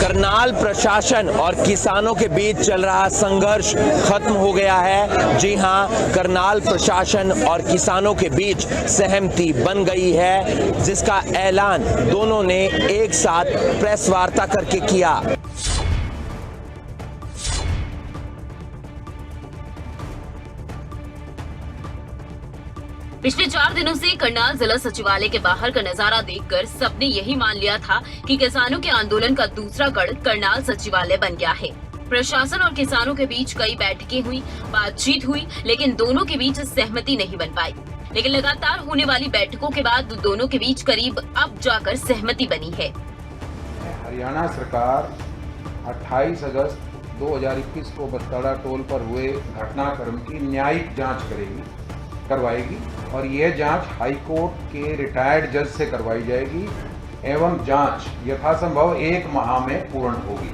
करनाल प्रशासन और किसानों के बीच चल रहा संघर्ष खत्म हो गया है। जी हां, करनाल प्रशासन और किसानों के बीच सहमति बन गई है, जिसका ऐलान दोनों ने एक साथ प्रेस वार्ता करके किया। पिछले 4 दिनों से करनाल जिला सचिवालय के बाहर का नजारा देखकर सबने यही मान लिया था कि किसानों के आंदोलन का दूसरा गढ़ करनाल सचिवालय बन गया है। प्रशासन और किसानों के बीच कई बैठकें हुई, बातचीत हुई, लेकिन दोनों के बीच सहमति नहीं बन पाई। लेकिन लगातार होने वाली बैठकों के बाद दोनों के बीच करीब अब जाकर सहमति बनी है। हरियाणा सरकार 28 अगस्त 2021 को बस्ताड़ा टोल पर हुए घटनाक्रम की न्यायिक जांच करवाएगी और यह जांच हाईकोर्ट के रिटायर्ड जज से करवाई जाएगी एवं जांच यथासंभव 1 माह में पूर्ण होगी।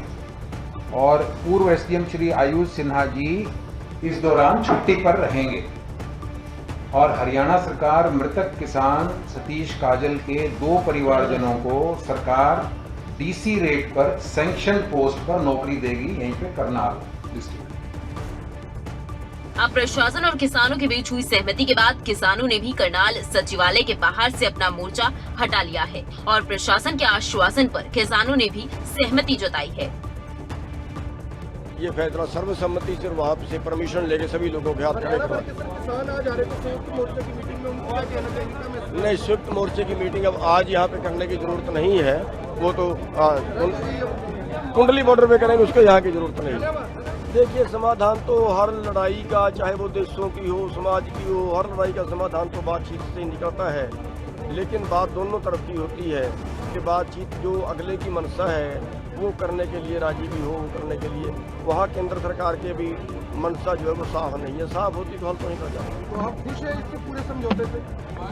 और पूर्व एसडीएम श्री आयुष सिन्हा जी इस दौरान छुट्टी पर रहेंगे और हरियाणा सरकार मृतक किसान सतीश काजल के 2 परिवारजनों को सरकार डीसी रेट पर सैंक्शन पोस्ट पर नौकरी देगी, यहीं पे करनाल डिस्ट्रिक्ट। अब प्रशासन और किसानों के बीच हुई सहमति के बाद किसानों ने भी करनाल सचिवालय के बाहर से अपना मोर्चा हटा लिया है और प्रशासन के आश्वासन पर किसानों ने भी सहमति जताई है। ये फैसला सर्वसम्मति से वहाँ से परमिशन लेके सभी लोगों के हाथ में नहीं, संयुक्त मोर्चे की मीटिंग अब आज यहाँ पे करने की जरूरत नहीं है। वो तो कुंडली बॉर्डर पे करेंगे, उसको यहाँ की जरूरत नहीं है। देखिए, समाधान तो हर लड़ाई का, चाहे वो देशों की हो, समाज की हो, हर लड़ाई का समाधान तो बातचीत से निकलता है। लेकिन बात दोनों तरफ की होती है कि बातचीत जो अगले की मंशा है वो करने के लिए राजी भी हो, करने के लिए वहाँ केंद्र सरकार के भी मंशा जो है वो साफ नहीं है। साफ होती तो हल तो नहीं कर जाती। तो आप खुश है इसके पूरे समझौते से?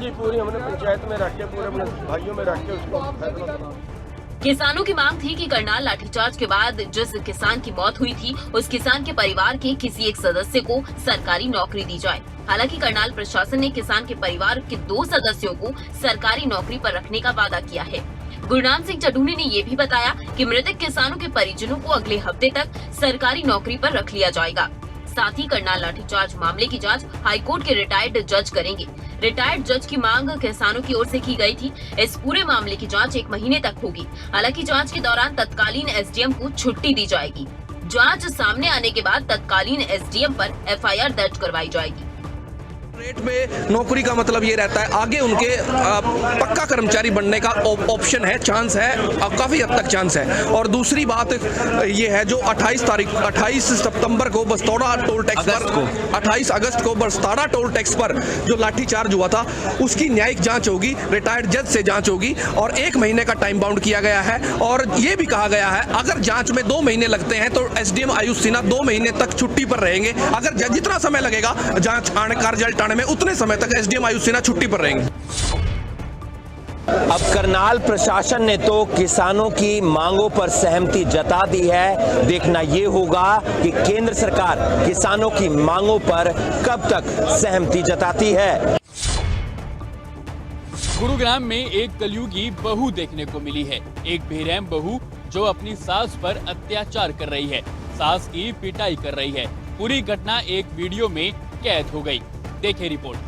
जी, पूरी हमने पंचायत में रख के, पूरे अपने भाइयों में रख के उसको फैसला किया। किसानों की मांग थी कि करनाल लाठीचार्ज के बाद जिस किसान की मौत हुई थी उस किसान के परिवार के किसी एक सदस्य को सरकारी नौकरी दी जाए। हालांकि करनाल प्रशासन ने किसान के परिवार के 2 सदस्यों को सरकारी नौकरी पर रखने का वादा किया है। गुरनाम सिंह चढ़ूनी ने ये भी बताया कि मृतक किसानों के परिजनों को अगले हफ्ते तक सरकारी नौकरी पर रख लिया जाएगा। साथ ही करनाल लाठीचार्ज मामले की जांच हाईकोर्ट के रिटायर्ड जज करेंगे। रिटायर्ड जज की मांग किसानों की ओर से की गई थी। इस पूरे मामले की जांच 1 महीने तक होगी। हालांकि जांच के दौरान तत्कालीन एसडीएम को छुट्टी दी जाएगी। जांच सामने आने के बाद तत्कालीन एसडीएम पर एफआईआर दर्ज करवाई जाएगी। रेट में नौकरी का मतलब ये रहता है आगे उनके पक्का कर्मचारी बनने का ऑप्शन है, चांस है, काफी हद तक चांस है। और दूसरी बात ये है जो 28 सितंबर को बस्ताड़ा टोल टैक्स पर 28 अगस्त को बस्ताड़ा टोल टैक्स पर जो लाठीचार्ज हुआ था उसकी न्यायिक जांच होगी, रिटायर्ड जज से जांच होगी और 1 महीने का टाइम बाउंड किया गया है। और ये भी कहा गया है अगर जांच में 2 महीने लगते हैं तो एसडीएम आयुष सिन्हा 2 महीने तक छुट्टी पर रहेंगे। अगर जितना समय लगेगा जांच का रिजल्ट में उतने समय तक एसडीएम आयुष सिन्हा छुट्टी पर रहेंगे। अब करनाल प्रशासन ने तो किसानों की मांगों पर सहमति जता दी है। देखना ये होगा कि केंद्र सरकार किसानों की मांगों पर कब तक सहमति जताती है। गुरुग्राम में एक कलयुगी बहू देखने को मिली है। एक बेरहम बहू जो अपनी सास पर अत्याचार कर रही है, सास की पिटाई कर रही है। पूरी घटना एक वीडियो में कैद हो गई। देखिए रिपोर्ट।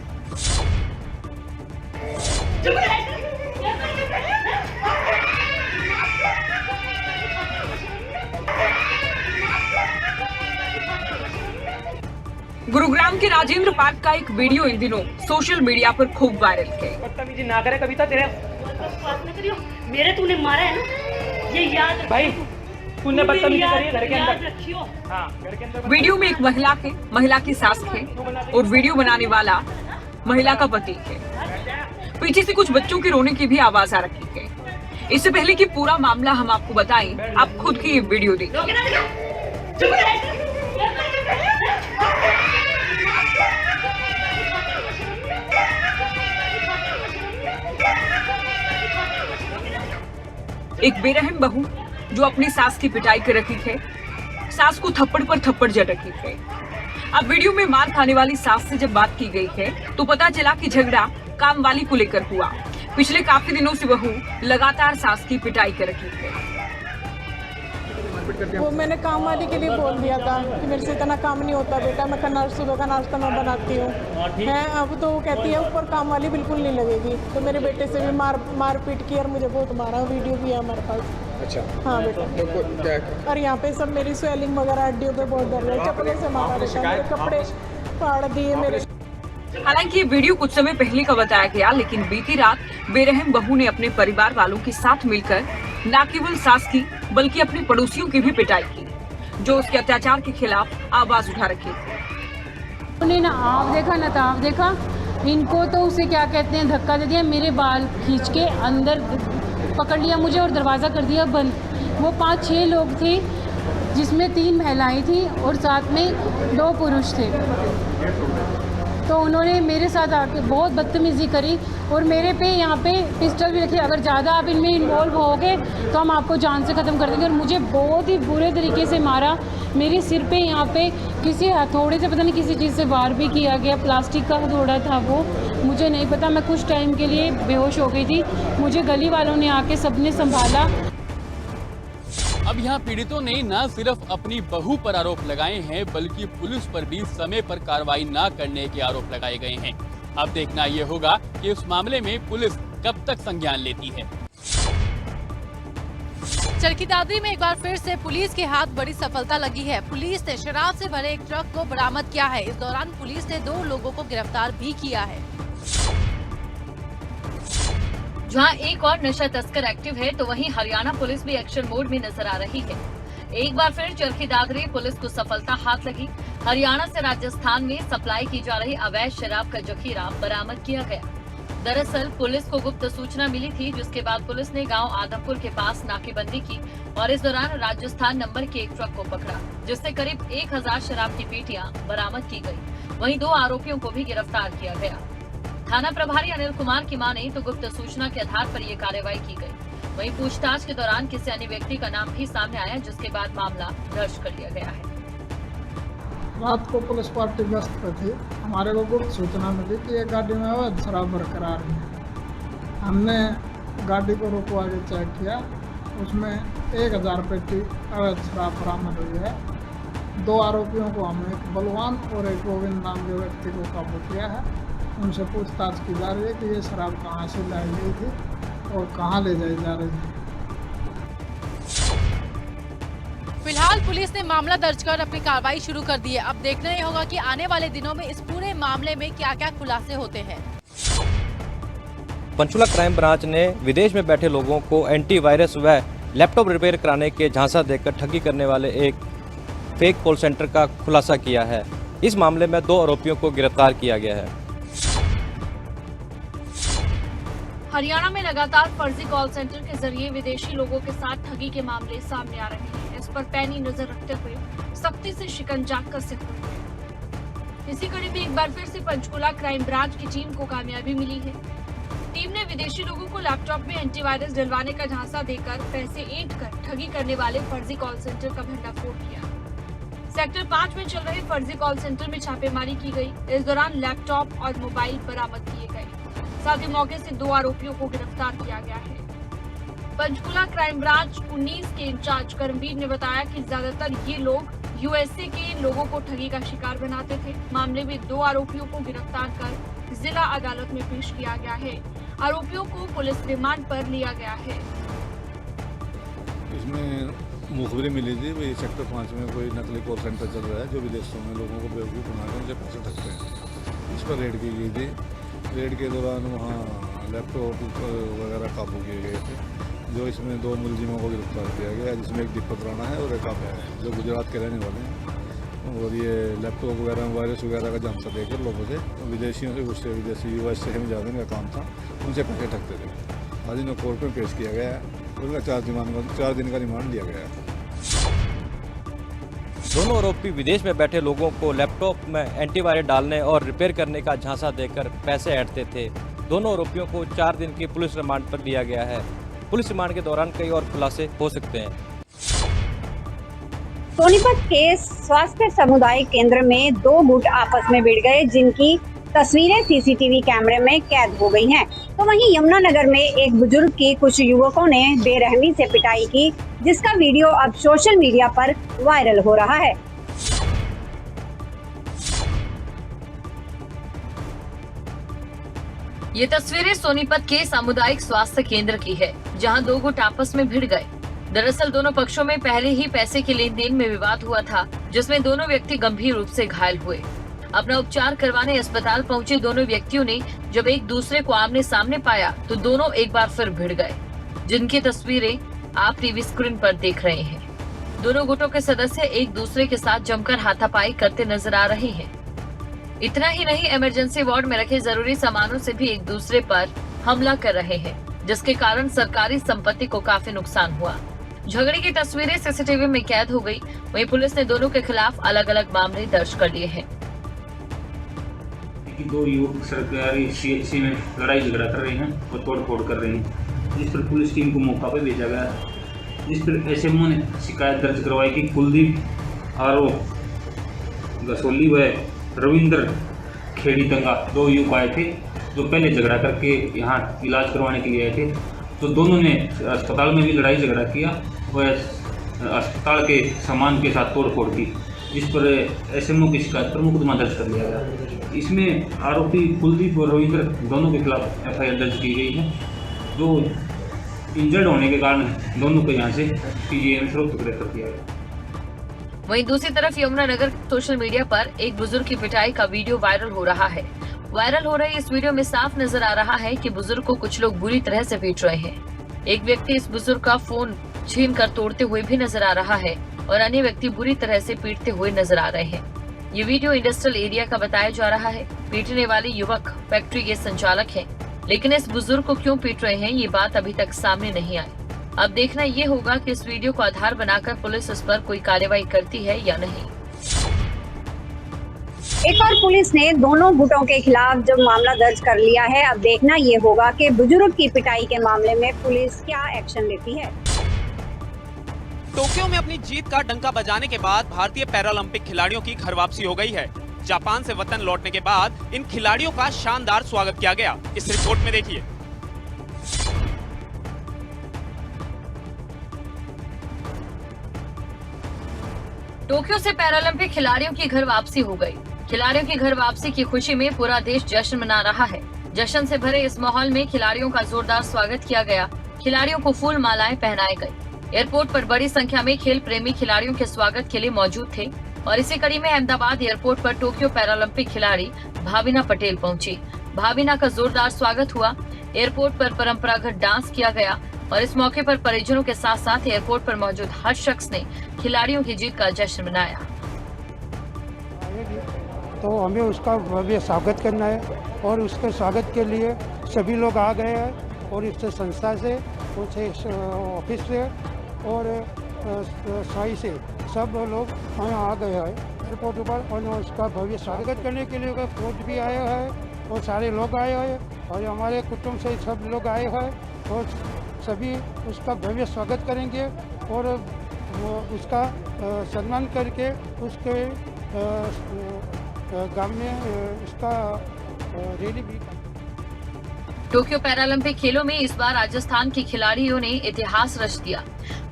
गुरुग्राम के राजेंद्र पार्क का एक वीडियो इन दिनों सोशल मीडिया पर खूब वायरल है। बदतमीजी ना करे कविता, तेरे बात न करियो। मेरे तूने मारा है ना, ये याद भाई, तूने बदतमीजी करी है घर के अंदर। हाँ, घर के अंदर। वीडियो में एक महिला की सास है और वीडियो बनाने वाला महिला का पति है। पीछे से कुछ बच्चों के रोने की भी आवाज आ रही है। इससे पहले कि पूरा मामला हम आपको बताएं, आप खुद की ये वीडियो देखिए। एक बेरहम बहू जो अपनी सास की पिटाई कर रही है, सास को थप्पड़ पर थप्पड़ जड़ रही है। अब वीडियो में मार खाने वाली सास से जब बात की गई है तो पता चला कि झगड़ा काम वाली को लेकर हुआ। पिछले काफी दिनों से बहू लगातार सास की पिटाई कर रही है। मारपीट कर दिया? वो मैंने काम वाली के लिए बोल दिया था कि मेरे से इतना काम नहीं होता बेटा, मैं सुबह का नाश्ता मैं बनाती हूँ हैं। अब तो वो कहती है ऊपर काम वाली बिल्कुल नहीं लगेगी। तो मेरे बेटे से भी मारपीट की और मुझे बहुत मारा, वीडियो भी है हमारे पास। अच्छा, हाँ बेटा। तो क्या और यहाँ पे सब मेरी स्वेलिंग वगैरह हड्डियों पे बहुत दर्द है, चप्पलों से मारा बेटा, मेरे कपड़े फाड़ दिए मेरे। हालांकि ये वीडियो कुछ समय पहले का बताया गया, लेकिन बीती रात बेरहम बहू ने अपने परिवार वालों के साथ मिलकर न केवल सास की बल्कि अपने पड़ोसियों की भी पिटाई की, जो उसके अत्याचार के खिलाफ आवाज उठा रखी थी। उन्होंने ना आप देखा ना ताप देखा, इनको तो उसे क्या कहते हैं धक्का दे दिया, मेरे बाल खींच के अंदर पकड़ लिया मुझे और दरवाज़ा कर दिया बंद। वो 5-6 लोग थे जिसमें 3 महिलाएं थी और साथ में 2 पुरुष थे। तो उन्होंने मेरे साथ आके बहुत बदतमीज़ी करी और मेरे पे यहाँ पे पिस्टल भी रखी, अगर ज़्यादा आप इनमें इन्वॉल्व होगे तो हम आपको जान से ख़त्म कर देंगे। और मुझे बहुत ही बुरे तरीके से मारा, मेरे सिर पे यहाँ पे किसी हथौड़े से पता नहीं किसी चीज़ से वार भी किया गया, प्लास्टिक का हथौड़ा था वो, मुझे नहीं पता। मैं कुछ टाइम के लिए बेहोश हो गई थी, मुझे गली वालों ने आके सबने संभाला। अब यहाँ पीड़ितों ने न सिर्फ अपनी बहू पर आरोप लगाए हैं, बल्कि पुलिस पर भी समय पर कार्रवाई न करने के आरोप लगाए गए हैं। अब देखना ये होगा कि इस मामले में पुलिस कब तक संज्ञान लेती है। चरखी दादरी में एक बार फिर से पुलिस के हाथ बड़ी सफलता लगी है। पुलिस ने शराब से भरे एक ट्रक को बरामद किया है। इस दौरान पुलिस ने 2 लोगों को गिरफ्तार भी किया है। जहां एक और नशा तस्कर एक्टिव है, तो वहीं हरियाणा पुलिस भी एक्शन मोड में नजर आ रही है। एक बार फिर चरखी दादरी पुलिस को सफलता हाथ लगी। हरियाणा से राजस्थान में सप्लाई की जा रही अवैध शराब का जखीरा बरामद किया गया। दरअसल पुलिस को गुप्त सूचना मिली थी, जिसके बाद पुलिस ने गांव आदमपुर के पास नाकेबंदी की और इस दौरान राजस्थान नंबर के एक ट्रक को पकड़ा, जिससे करीब 1000 शराब की पेटियां बरामद की गई। वहीं 2 आरोपियों को भी गिरफ्तार किया गया। थाना प्रभारी अनिल कुमार की माने तो गुप्त सूचना के आधार पर ये कार्रवाई की गई। वहीं पूछताछ के दौरान किसी अन्य व्यक्ति का नाम भी सामने आया, जिसके बाद मामला दर्ज कर लिया गया है। रात को पुलिस पार्टी गश्त पर थी, हमारे को गुप्त सूचना मिली कि एक गाड़ी में अवैध शराब बरकरार है। हमने गाड़ी को रुकवा के चेक किया, उसमें 1000 पेटी अवैध शराब बरामद हुई है। 2 आरोपियों को हमने, एक बलवान और एक गोविंद नाम के व्यक्ति को काबू किया है। उनसे पूछताछ की जा रही है कि ये शराब कहाँ से लाई गई थी और कहाँ ले जाई जा रही है। फिलहाल पुलिस ने मामला दर्ज कर अपनी कार्रवाई शुरू कर दी है। अब देखना ये होगा कि आने वाले दिनों में इस पूरे मामले में क्या-क्या खुलासे होते हैं। पंचकुला क्राइम ब्रांच ने विदेश में बैठे लोगों को एंटीवायरस व लैपटॉप रिपेयर कराने के झांसा देकर ठगी करने वाले एक फेक कॉल सेंटर का खुलासा किया है। इस मामले में 2 आरोपियों को गिरफ्तार किया गया है। हरियाणा में लगातार फर्जी कॉल सेंटर के जरिए विदेशी लोगों के साथ ठगी के मामले सामने आ रहे हैं। इस पर पैनी नजर रखते हुए सख्ती से शिकंजा कसे हुए हैं। इसी कड़ी में एक बार फिर से पंचकुला क्राइम ब्रांच की टीम को कामयाबी मिली है। टीम ने विदेशी लोगों को लैपटॉप में एंटीवायरस डलवाने का झांसा देकर पैसे ऐंठ कर ठगी करने वाले फर्जी कॉल सेंटर का भंडाफोड़ किया। सेक्टर 5 में चल रहे फर्जी कॉल सेंटर में छापेमारी की गई। इस दौरान लैपटॉप और मोबाइल बरामद किए गए। साथ ही मौके से 2 आरोपियों को गिरफ्तार किया गया है। पंचकुला क्राइम ब्रांच 19 के इंचार्ज करमवीर ने बताया कि ज्यादातर ये लोग यूएसए के लोगों को ठगी का शिकार बनाते थे। मामले में 2 आरोपियों को गिरफ्तार कर जिला अदालत में पेश किया गया है। आरोपियों को पुलिस रिमांड पर लिया गया है। इसमें मुखबरी मिली थी भाई सेक्टर 5 में कोई नकली कॉल सेंटर चल रहा है जो विदेशों में लोगों को बेवकूफ़ बनाकर उनसे पैसे ठगते हैं। इस पर रेड की गई थी। रेड के दौरान वहाँ लैपटॉप वगैरह काबू किए गए थे, जो इसमें 2 मुलजिमों को गिरफ्तार किया गया, जिसमें एक दीपक राणा है और एक आप है जो गुजरात के रहने वाले हैं। और ये लैपटॉप वगैरह वायरस वगैरह का झांसा देकर लोगों से विदेशियों से घुसते विदेशी यूएसए में जाने का काम था, उनसे पैसे ठगते थे। आज इन्हें कोर्ट में पेश किया गया है। उनका 4 दिन का रिमांड लिया गया है। दोनों आरोपी विदेश में बैठे लोगों को लैपटॉप में एंटीवायरस डालने और रिपेयर करने का झांसा देकर पैसे ऐंठते थे। दोनों आरोपियों को 4 दिन की पुलिस रिमांड पर लिया गया है। पुलिस रिमांड के दौरान कई और खुलासे हो सकते हैं। सोनीपत के स्वास्थ्य सामुदायिक केंद्र में 2 गुट आपस में भिड़ गए, जिनकी तस्वीरें सीसीटीवी कैमरे में कैद हो गई हैं। तो तो वहीं यमुनानगर में एक बुजुर्ग की कुछ युवकों ने बेरहमी से पिटाई की, जिसका वीडियो अब सोशल मीडिया पर वायरल हो रहा है। ये तस्वीरें सोनीपत के सामुदायिक स्वास्थ्य केंद्र की है, जहां दो गुट आपस में भिड़ गए। दरअसल दोनों पक्षों में पहले ही पैसे के लेन देन में विवाद हुआ था, जिसमें दोनों व्यक्ति गंभीर रूप से घायल हुए। अपना उपचार करवाने अस्पताल पहुंचे दोनों व्यक्तियों ने जब एक दूसरे को आमने सामने पाया तो दोनों एक बार फिर भिड़ गए, जिनकी तस्वीरें आप टीवी स्क्रीन पर देख रहे हैं। दोनों गुटों के सदस्य एक दूसरे के साथ जमकर हाथापाई करते नजर आ रहे हैं। इतना ही नहीं, इमरजेंसी वार्ड में रखे जरूरी सामानों से भी एक दूसरे पर हमला कर रहे हैं, जिसके कारण सरकारी संपत्ति को काफी नुकसान हुआ। झगड़े की तस्वीरें सीसीटीवी में कैद हो गई। वहीं पुलिस ने दोनों के खिलाफ अलग अलग मामले दर्ज कर लिए हैं। दो युवक सरकारी सीएचसी में लड़ाई झगड़ा कर रहे हैं और तोड़फोड़ कर रहे हैं, जिस पर पुलिस टीम को मौका पर भेजा गया, जिस पर एसएमओ ने शिकायत दर्ज करवाई कि कुलदीप आरओ गसोली व रविंद्र खेड़ी तंगा दो युवक आए थे, जो पहले झगड़ा करके यहाँ इलाज करवाने के लिए आए थे। तो दोनों ने अस्पताल में भी लड़ाई झगड़ा किया और अस्पताल के सामान के साथ तोड़फोड़ की, जिस पर एसएमओ की शिकायत पर मुकदमा दर्ज कर लिया गया। इसमें आरोपी कुलदीप और रविंद्र दोनों के खिलाफ एफआईआर दर्ज की गई है, जो इंजर्ड होने के कारण दोनों को यहाँ से पीजीआई में सुरक्षित रेफर किया गया। वहीं दूसरी तरफ यमुनानगर सोशल मीडिया पर एक बुजुर्ग की पिटाई का वीडियो वायरल हो रहा है। वायरल हो रहे इस वीडियो में साफ नजर आ रहा है कि बुजुर्ग को कुछ लोग बुरी तरह से पीट रहे हैं। एक व्यक्ति इस बुजुर्ग का फोन छीन कर तोड़ते हुए भी नजर आ रहा है और अन्य व्यक्ति बुरी तरह से पीटते हुए नजर आ रहे हैं। ये वीडियो इंडस्ट्रियल एरिया का बताया जा रहा है। पीटने वाले युवक फैक्ट्री के संचालक हैं, लेकिन इस बुजुर्ग को क्यों पीट रहे हैं ये बात अभी तक सामने नहीं आई। अब देखना ये होगा कि इस वीडियो को आधार बनाकर पुलिस इस पर कोई कार्रवाई करती है या नहीं। एक और पुलिस ने दोनों गुटों के खिलाफ जब मामला दर्ज कर लिया है, अब देखना ये होगा कि बुजुर्ग की पिटाई के मामले में पुलिस क्या एक्शन लेती है। टोक्यो में अपनी जीत का डंका बजाने के बाद भारतीय पैरालंपिक खिलाड़ियों की घर वापसी हो गई है। जापान से वतन लौटने के बाद इन खिलाड़ियों का शानदार स्वागत किया गया। इस रिपोर्ट में देखिए। टोक्यो से पैरालंपिक खिलाड़ियों की घर वापसी हो गई। खिलाड़ियों की घर वापसी की खुशी में पूरा देश जश्न मना रहा है। जश्न से भरे इस माहौल में खिलाड़ियों का जोरदार स्वागत किया गया। खिलाड़ियों को फूल मालाएं पहनाई गई। एयरपोर्ट पर बड़ी संख्या में खेल प्रेमी खिलाड़ियों के स्वागत के लिए मौजूद थे और इसी कड़ी में अहमदाबाद एयरपोर्ट पर टोक्यो पैरालंपिक खिलाड़ी भाविना पटेल पहुंची। भाविना का जोरदार स्वागत हुआ। एयरपोर्ट पर परंपरागत डांस किया गया और इस मौके पर परिजनों के साथ साथ एयरपोर्ट पर मौजूद हर शख्स ने खिलाड़ियों की जीत का जश्न मनाया। तो हमें उसका भव्य स्वागत करना है और उसके स्वागत के लिए सभी लोग आ गए हैं और इस संस्था से, उस ऑफिस से और साई से सब लोग यहाँ आ गए हैं एयरपोर्ट पर और उसका भव्य स्वागत करने के लिए कोच भी आया है और सारे लोग आए हैं और हमारे कुटुंब से सब लोग आए हैं और सभी उसका भव्य स्वागत करेंगे और उसका सम्मान करके उसके गांव में उसका रैली भी। टोक्यो पैरालंपिक खेलों में इस बार राजस्थान के खिलाड़ियों ने इतिहास रच दिया।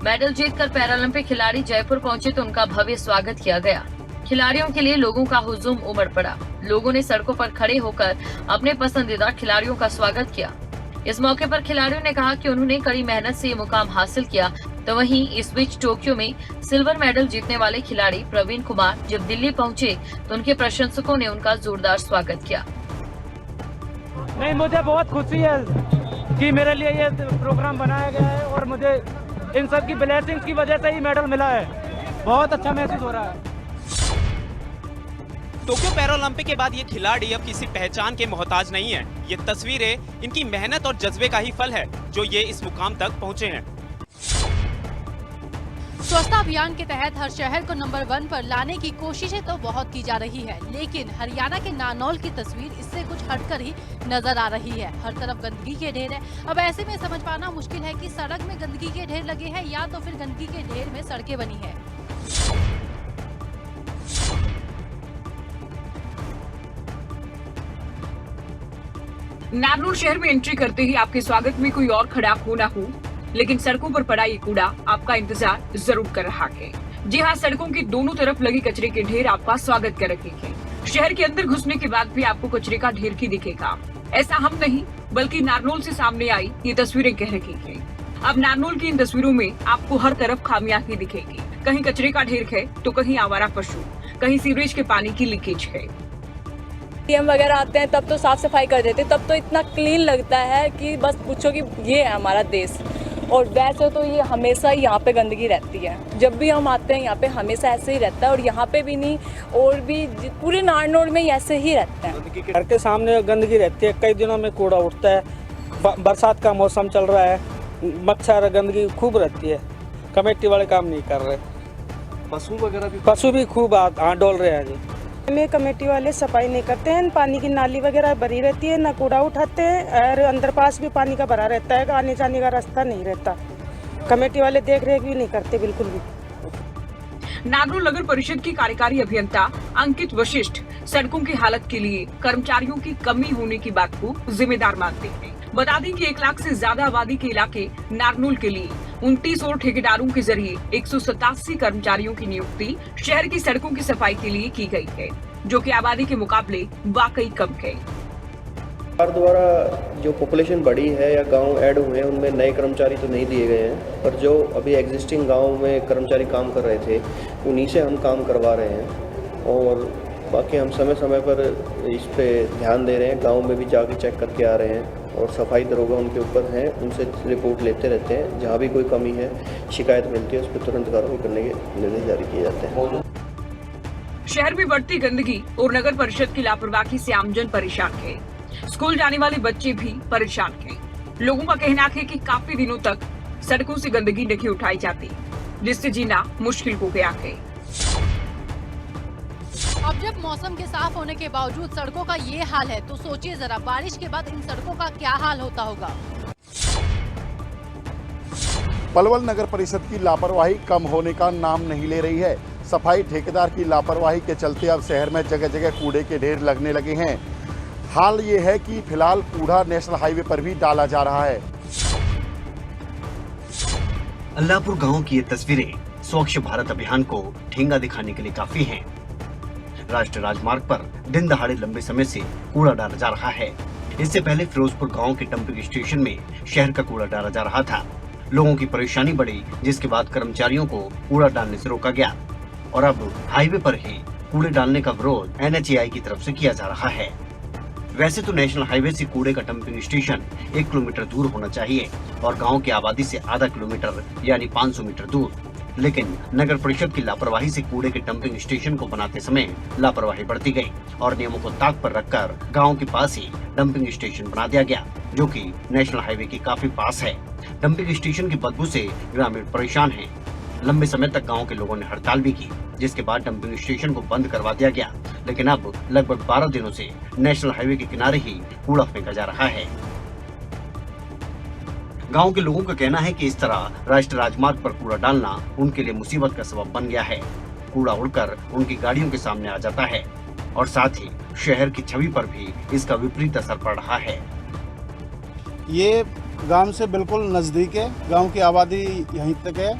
मेडल जीतकर पैरालंपिक खिलाड़ी जयपुर पहुंचे तो उनका भव्य स्वागत किया गया। खिलाड़ियों के लिए लोगों का हुजूम उमड़ पड़ा। लोगों ने सड़कों पर खड़े होकर अपने पसंदीदा खिलाड़ियों का स्वागत किया। इस मौके पर खिलाड़ियों ने कहा कि उन्होंने कड़ी मेहनत से ये मुकाम हासिल किया। तो वहीं इस बीच टोक्यो में सिल्वर मेडल जीतने वाले खिलाड़ी प्रवीण कुमार जब दिल्ली पहुंचे तो उनके प्रशंसकों ने उनका जोरदार स्वागत किया। नहीं, मुझे बहुत खुशी है कि मेरे लिए ये प्रोग्राम बनाया गया है और मुझे इन सब की ब्लेसिंग्स की वजह से ही मेडल मिला है। बहुत अच्छा महसूस हो रहा है। टोक्यो पैरालंपिक के बाद ये खिलाड़ी अब किसी पहचान के मोहताज नहीं है। ये तस्वीरें इनकी मेहनत और जज्बे का ही फल है जो ये इस मुकाम तक पहुंचे हैं। स्वच्छता अभियान के तहत हर शहर को नंबर 1 पर लाने की कोशिशें तो बहुत की जा रही है, लेकिन हरियाणा के नानौल की तस्वीर इससे कुछ हटकर ही नजर आ रही है। हर तरफ गंदगी के ढेर है। अब ऐसे में समझ पाना मुश्किल है कि सड़क में गंदगी के ढेर लगे हैं या तो फिर गंदगी के ढेर में सड़कें बनी है। नारनौल शहर में एंट्री करते ही आपके स्वागत में कोई और खड़ा हो ना हो, लेकिन सड़कों पर पड़ा ये कूड़ा आपका इंतजार जरूर कर रहा है। जी हाँ, सड़कों के दोनों तरफ लगे कचरे के ढेर आपका स्वागत कर रहे हैं। शहर के अंदर घुसने के बाद भी आपको कचरे का ढेर ही दिखेगा। ऐसा हम नहीं बल्कि नारनौल से सामने आई ये तस्वीरें कह रही हैं। अब नारनौल की इन तस्वीरों में आपको हर तरफ खामियां ही दिखेगी। कहीं कचरे का ढेर है तो कहीं आवारा पशु, कहीं सीवरेज के पानी की लीकेज है। डीएम वगैरह आते हैं तब तो साफ सफाई कर देते, तब तो इतना क्लीन लगता है कि बस पूछो कि ये है हमारा देश। और वैसे तो ये हमेशा ही यहाँ पे गंदगी रहती है। जब भी हम आते हैं यहाँ पे हमेशा ऐसे ही रहता है, और यहाँ पे भी नहीं और भी पूरे नारनौल में ही ऐसे ही रहता है। घर के सामने गंदगी रहती है, कई दिनों में कूड़ा उठता है। बरसात का मौसम चल रहा है, मच्छर गंदगी खूब रहती है। कमेटी वाले काम नहीं कर रहे। पशु भी खूब डोल रहे हैं जी। में कमेटी वाले सफाई नहीं करते हैं, पानी की नाली वगैरह भरी रहती है, न कूड़ा उठाते हैं और अंदर पास भी पानी का भरा रहता है, आने जाने का रास्ता नहीं रहता। कमेटी वाले देख रेख भी नहीं करते बिल्कुल भी। नारनौल नगर परिषद की कार्यकारी अभियंता अंकित वशिष्ठ सड़कों की हालत के लिए कर्मचारियों की कमी होने की बात को जिम्मेदार मानते हैं। बता दें कि 1 लाख से ज्यादा आबादी के इलाके नारनौल के लिए 29 और ठेकेदारों के जरिए 187 कर्मचारियों की नियुक्ति शहर की सड़कों की सफाई के लिए की गई है, जो कि आबादी के मुकाबले वाकई कम है। सरकार द्वारा जो पॉपुलेशन बढ़ी है या गांव ऐड हुए हैं उनमें नए कर्मचारी तो नहीं दिए गए हैं, पर जो अभी एग्जिस्टिंग गांव में कर्मचारी काम कर रहे थे उन्हीं से हम काम करवा रहे हैं। और बाकी हम समय समय पर इस पे ध्यान दे रहे हैं, गांव में भी जाके चेक करके आ रहे हैं और सफाई दरोगा उनके ऊपर हैं, उनसे रिपोर्ट लेते रहते हैं। जहाँ भी कोई कमी है, शिकायत मिलती है, उस पर तुरंत कार्रवाई करने के निर्देश जारी किए जाते हैं। शहर में बढ़ती गंदगी और नगर परिषद की लापरवाही से आमजन परेशान है। स्कूल जाने वाले बच्चे भी परेशान हैं। लोगों का कहना है कि काफी दिनों तक सड़कों से गंदगी नहीं उठाई जाती, जिससे जीना मुश्किल हो गया है। अब जब मौसम के साफ होने के बावजूद सड़कों का ये हाल है, तो सोचिए जरा बारिश के बाद इन सड़कों का क्या हाल होता होगा। पलवल नगर परिषद की लापरवाही कम होने का नाम नहीं ले रही है। सफाई ठेकेदार की लापरवाही के चलते अब शहर में जगह जगह कूड़े के ढेर लगने लगे हैं। हाल ये है कि फिलहाल कूड़ा नेशनल हाईवे पर भी डाला जा रहा है। अल्लाहपुर गांव की ये तस्वीरें स्वच्छ भारत अभियान को ठेंगा दिखाने के लिए काफी हैं। राष्ट्रीय राजमार्ग पर दिन दहाड़े लंबे समय से कूड़ा डाला जा रहा है। इससे पहले फिरोजपुर गांव के डंपिंग स्टेशन में शहर का कूड़ा डाला जा रहा था। लोगों की परेशानी बढ़ी, जिसके बाद कर्मचारियों को कूड़ा डालने से रोका गया और अब हाईवे पर ही कूड़े डालने का विरोध NHAI की तरफ से किया जा रहा है। वैसे तो नेशनल हाईवे से कूड़े का डंपिंग स्टेशन 1 किलोमीटर दूर होना चाहिए और गाँव की आबादी से आधा किलोमीटर यानी 500 मीटर दूर, लेकिन नगर परिषद की लापरवाही से कूड़े के डंपिंग स्टेशन को बनाते समय लापरवाही बढ़ती गई और नियमों को ताक पर रखकर गांव के पास ही डंपिंग स्टेशन बना दिया गया, जो कि नेशनल हाईवे के काफी पास है। डंपिंग स्टेशन की बदबू से ग्रामीण परेशान हैं। लंबे समय तक गांव के लोगों ने हड़ताल भी की, जिसके बाद डंपिंग स्टेशन को बंद करवा दिया गया, लेकिन अब लगभग 12 दिनों से नेशनल हाईवे के किनारे ही कूड़ा फेंका जा रहा है। गांव के लोगों का कहना है कि इस तरह राष्ट्रीय राजमार्ग पर कूड़ा डालना उनके लिए मुसीबत का सबब बन गया है। कूड़ा उड़कर उनकी गाड़ियों के सामने आ जाता है और साथ ही शहर की छवि पर भी इसका विपरीत असर पड़ रहा है। ये गांव से बिल्कुल नज़दीक है, गांव की आबादी यहीं तक है,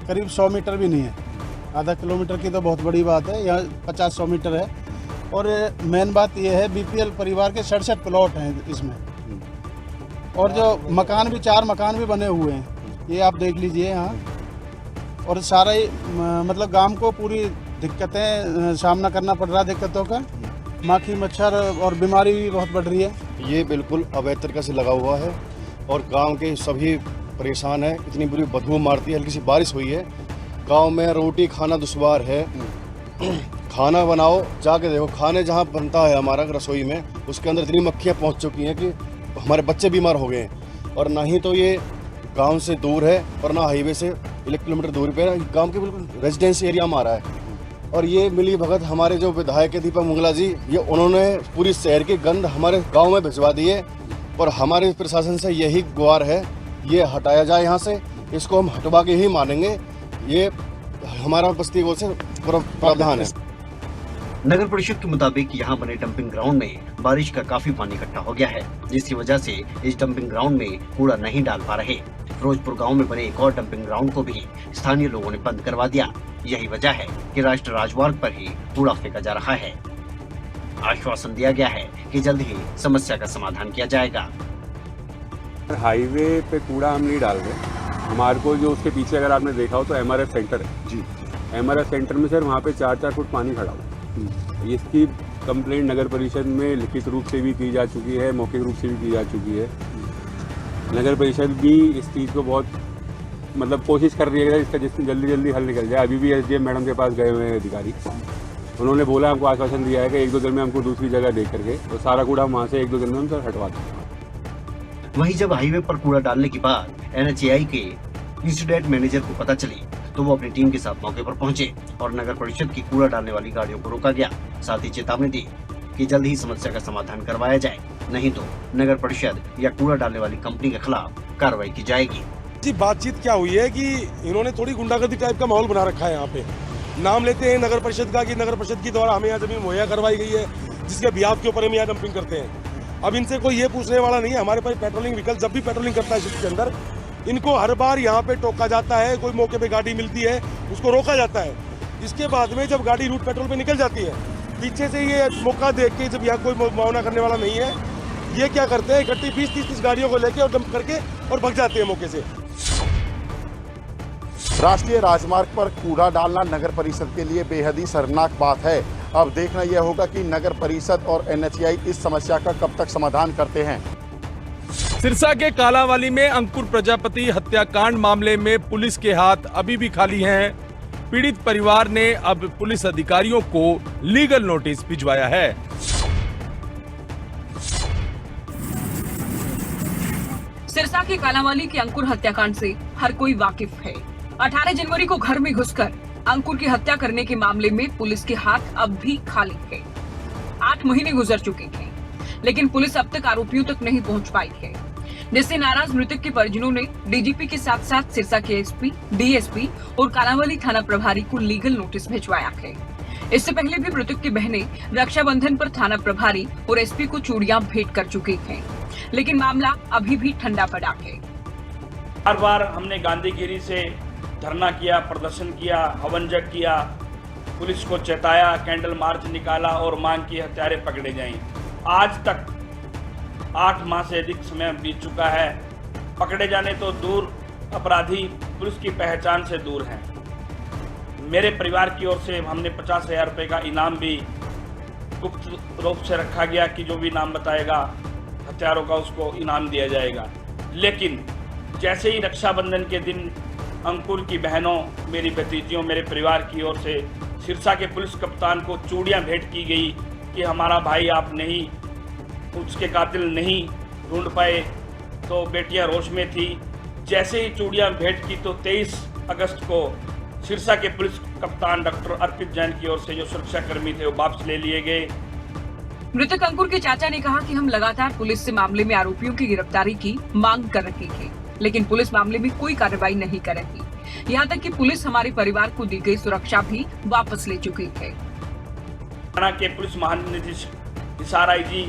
करीब 100 मीटर भी नहीं है। आधा किलोमीटर की तो बहुत बड़ी बात है, यहाँ 50-100 मीटर है। और मेन बात यह है, BPL परिवार के 67 प्लॉट हैं इसमें, और जो मकान भी 4 मकान भी बने हुए हैं, ये आप देख लीजिए यहाँ। और सारा ही मतलब गांव को पूरी दिक्कतें सामना करना पड़ रहा है, दिक्कतों का। माखी मच्छर और बीमारी भी बहुत बढ़ रही है। ये बिल्कुल अवैध तरीके से लगा हुआ है और गांव के सभी परेशान है। इतनी बुरी बदबू मारती है, हल्की सी बारिश हुई है, गांव में रोटी खाना दुश्वार है। खाना बनाओ, जाके देखो, खाने जहाँ बनता है हमारा रसोई में, उसके अंदर इतनी मक्खियाँ पहुँच चुकी हैं कि हमारे बच्चे बीमार हो गए हैं। और ना ही तो ये गांव से दूर है और ना हाईवे से 1 किलोमीटर दूरी पे गांव के बिल्कुल रेजिडेंस एरिया में आ रहा है। और ये मिली भगत हमारे जो विधायक है दीपक मंगला जी, ये उन्होंने पूरी शहर की गंद हमारे गांव में भिजवा दी है। और हमारे प्रशासन से यही गुहार है, ये हटाया जाए यहाँ से, इसको हम हटवा के ही मानेंगे। ये हमारा बस्ती गोल से प्रावधान है। नगर परिषद के मुताबिक यहाँ बने डंपिंग ग्राउंड में बारिश का काफी पानी इकट्ठा हो गया है, जिसकी वजह से इस डंपिंग ग्राउंड में कूड़ा नहीं डाल पा रहे। फिरोजपुर गांव में बने एक और डंपिंग ग्राउंड को भी स्थानीय लोगों ने बंद करवा दिया। यही वजह है कि राष्ट्रीय राजमार्ग पर ही कूड़ा फेंका जा रहा है। आश्वासन दिया गया है कि जल्द ही समस्या का समाधान किया जाएगा। हाईवे पे कूड़ा हम नहीं डाल रहे। हमारे को जो उसके पीछे अगर आपने देखा हो तो MRF सेंटर है जी। MRF सेंटर में सर वहाँ पे 4-4 फुट पानी खड़ा हुआ। इसकी कंप्लेंट नगर परिषद में लिखित रूप से भी की जा चुकी है, मौखिक रूप से भी की जा चुकी है। नगर परिषद भी इस चीज़ को बहुत मतलब कोशिश कर रही है इसका जिससे जल्दी हल निकल जाए। अभी भी SDM मैडम के पास गए हुए हैं अधिकारी, उन्होंने बोला हमको आश्वासन दिया है कि 1-2 दिन में हमको दूसरी जगह देख करके तो सारा कूड़ा वहाँ से 1-2 दिन में हम सर हटवा देंगे। वहीं जब हाईवे पर कूड़ा डालने के बाद NHAI के इंसिडेंट मैनेजर को पता चली तो वो अपनी टीम के साथ मौके पर पहुंचे और नगर परिषद की कूड़ा डालने वाली गाड़ियों को रोका गया। साथ ही चेतावनी दी कि जल्द ही समस्या का समाधान करवाया जाए, नहीं तो नगर परिषद या कूड़ा डालने वाली कंपनी के खिलाफ कार्रवाई की जाएगी। जी बातचीत क्या हुई है कि इन्होंने थोड़ी गुंडागर्दी टाइप का माहौल बना रखा है। यहाँ पे नाम लेते हैं नगर परिषद का कि नगर परिषद के द्वारा हमें यहाँ जमीन मुहैया करवाई गई है, जिसके बिहाफ के ऊपर हम यहाँ डंपिंग करते हैं। अब इनसे कोई ये पूछने वाला नहीं है। हमारे पास पेट्रोलिंग व्हीकल जब भी पेट्रोलिंग करता है शिफ्ट के अंदर, इनको हर बार यहाँ पे टोका जाता है। कोई मौके पे गाड़ी मिलती है उसको रोका जाता है। इसके बाद में जब गाड़ी रूट पेट्रोल पे निकल जाती है, पीछे से ये मौका देख के जब यहाँ कोई मुआवना करने वाला नहीं है, ये क्या करते हैं इकट्ठी 20-30 गाड़ियों को लेके और डंप करके और भग जाते हैं मौके से। राष्ट्रीय राजमार्ग पर कूड़ा डालना नगर परिषद के लिए बेहद ही शर्मनाक बात है। अब देखना यह होगा कि नगर परिषद और NHAI इस समस्या का कब तक समाधान करते हैं। सिरसा के कालावाली में अंकुर प्रजापति हत्याकांड मामले में पुलिस के हाथ अभी भी खाली हैं। पीड़ित परिवार ने अब पुलिस अधिकारियों को लीगल नोटिस भिजवाया है। सिरसा के कालावाली के अंकुर हत्याकांड से हर कोई वाकिफ है। 18 जनवरी को घर में घुसकर अंकुर की हत्या करने के मामले में पुलिस के हाथ अब भी खाली है। 8 महीने गुजर चुके हैं, लेकिन पुलिस अब तक आरोपियों तक नहीं पहुंच पाई है, जिससे नाराज मृतक के परिजनों ने DGP के साथ साथ सिरसा के SP, DSP और कालावाली थाना प्रभारी को लीगल नोटिस भिजवाया है। इससे पहले भी मृतक की बहनें रक्षाबंधन पर थाना प्रभारी और SP को चूड़ियां भेंट कर चुकी हैं, लेकिन मामला अभी भी ठंडा पड़ा है। बार बार हमने गांधीगिरी से धरना किया, प्रदर्शन किया, हवन यज्ञ किया, पुलिस को चेताया, कैंडल मार्च निकाला और मांग की हत्यारे पकड़े जाएं। आज तक 8 माह से अधिक समय बीत चुका है। पकड़े जाने तो दूर, अपराधी पुलिस की पहचान से दूर हैं। मेरे परिवार की ओर से हमने 50,000 रुपये का इनाम भी गुप्त रूप से रखा गया कि जो भी नाम बताएगा हत्यारों का उसको इनाम दिया जाएगा। लेकिन जैसे ही रक्षाबंधन के दिन अंकुर की बहनों, मेरी भतीजियों, मेरे परिवार की ओर से सिरसा के पुलिस कप्तान को चूड़ियां भेंट की गई कि हमारा भाई आप नहीं, उसके कातिल नहीं ढूंढ पाए, तो बेटियां रोष में थी। जैसे ही चूड़ियां भेंट की तो 23 अगस्त को सिरसा के पुलिस कप्तान डॉक्टर अर्पित जैन की ओर से जो सुरक्षा कर्मी थे वो वापस ले लिए गए। मृतक अंकुर के चाचा ने कहा कि हम लगातार पुलिस से मामले में आरोपियों की गिरफ्तारी की मांग कर रहे थे, लेकिन पुलिस मामले में कोई कार्रवाई नहीं कर रही। यहाँ तक कि पुलिस हमारे परिवार को दी गई सुरक्षा भी वापस ले चुकी है। थाना के पुलिस महानिदेशक हिसार IG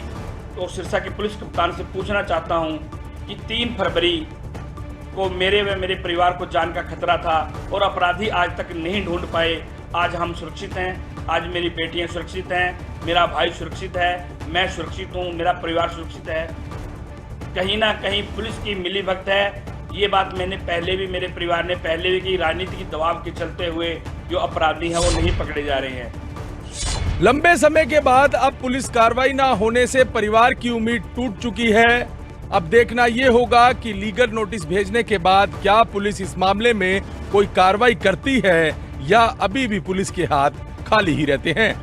और सिरसा के पुलिस कप्तान से पूछना चाहता हूँ कि 3 फरवरी को मेरे व मेरे परिवार को जान का खतरा था और अपराधी आज तक नहीं ढूंढ पाए। आज हम सुरक्षित हैं, आज मेरी बेटियां सुरक्षित हैं, मेरा भाई सुरक्षित है, मैं सुरक्षित हूं, मेरा परिवार सुरक्षित है। कहीं ना कहीं पुलिस की मिलीभगत है। ये बात मैंने पहले भी, मेरे परिवार ने पहले भी की, राजनीति के दबाव के चलते हुए जो अपराधी हैं वो नहीं पकड़े जा रहे हैं। लंबे समय के बाद अब पुलिस कार्रवाई न होने से परिवार की उम्मीद टूट चुकी है। अब देखना ये होगा कि लीगल नोटिस भेजने के बाद क्या पुलिस इस मामले में कोई कार्रवाई करती है या अभी भी पुलिस के हाथ खाली ही रहते हैं।